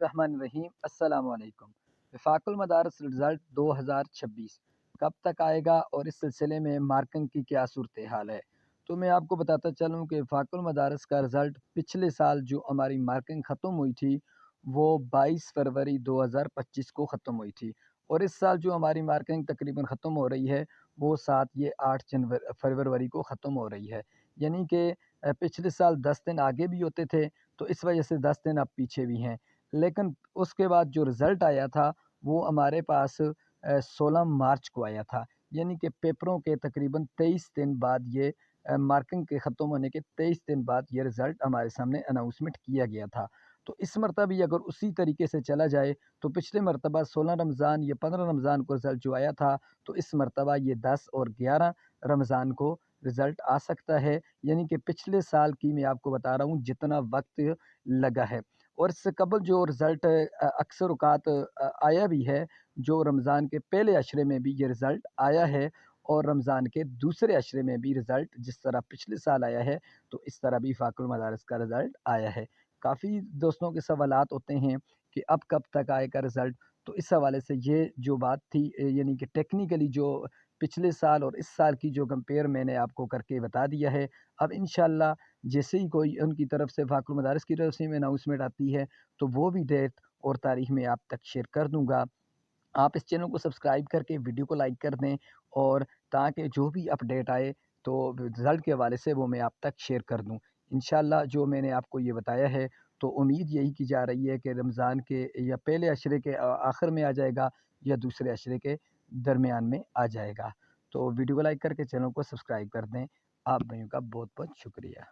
रहमान रहीम अस्सलाम वालेकुम। वफाकुल मदारस रिज़ल्ट 2026 कब तक आएगा और इस सिलसिले में मार्किंग की क्या सूरत हाल है। तो मैं आपको बताता चलूँ कि वफाकुल मदारस का रिज़ल्ट पिछले साल जो हमारी मार्किंग ख़त्म हुई थी वो 22 फरवरी 2025 को ख़त्म हुई थी, और इस साल जो हमारी मार्किंग तकरीबन ख़त्म हो रही है वो 8 फरवरी को ख़त्म हो रही है। यानी कि पिछले साल 10 दिन आगे भी होते थे, तो इस वजह से 10 दिन अब पीछे भी हैं। लेकिन उसके बाद जो रिज़ल्ट आया था वो हमारे पास 16 मार्च को आया था। यानी कि पेपरों के तकरीबन 23 दिन बाद ये मार्किंग के ख़त्म होने के 23 दिन बाद ये रिज़ल्ट हमारे सामने अनाउंसमेंट किया गया था। तो इस मरतबा भी अगर उसी तरीके से चला जाए तो पिछले मरतबा 16 रमज़ान या 15 रमज़ान को रिज़ल्ट जो आया था, तो इस मरतबा ये 10 और 11 रमज़ान को रिज़ल्ट आ सकता है। यानी कि पिछले साल की मैं आपको बता रहा हूँ जितना वक्त लगा है। और इससे कबल जो रिज़ल्ट अक्सर औक़ात आया भी है, जो रमज़ान के पहले अशरे में भी ये रिज़ल्ट आया है और रमज़ान के दूसरे अशरे में भी रिज़ल्ट जिस तरह पिछले साल आया है, तो इस तरह भी वफाकुल मदारिस का रिज़ल्ट आया है। काफ़ी दोस्तों के सवालात होते हैं कि अब कब तक आएगा रिज़ल्ट, तो इस हवाले से ये जो बात थी यानी कि टेक्निकली जो पिछले साल और इस साल की जो कंपेयर मैंने आपको करके बता दिया है। अब इंशाअल्लाह जैसे ही कोई उनकी तरफ से वफाकुल मदारिस की तरफ से में अनाउंसमेंट आती है, तो वो भी डेट और तारीख़ मैं आप तक शेयर कर दूँगा। आप इस चैनल को सब्सक्राइब करके वीडियो को लाइक कर दें, और ताकि जो भी अपडेट आए तो रिज़ल्ट के हवाले से वो मैं आप तक शेयर कर दूँ। इंशाअल्लाह जो मैंने आपको ये बताया है, तो उम्मीद यही की जा रही है कि रमज़ान के या पहले अशरे के आखिर में आ जाएगा या दूसरे अशरे के दरमियान में आ जाएगा। तो वीडियो को लाइक करके चैनल को सब्सक्राइब कर दें। आप भाइयों का बहुत-बहुत शुक्रिया।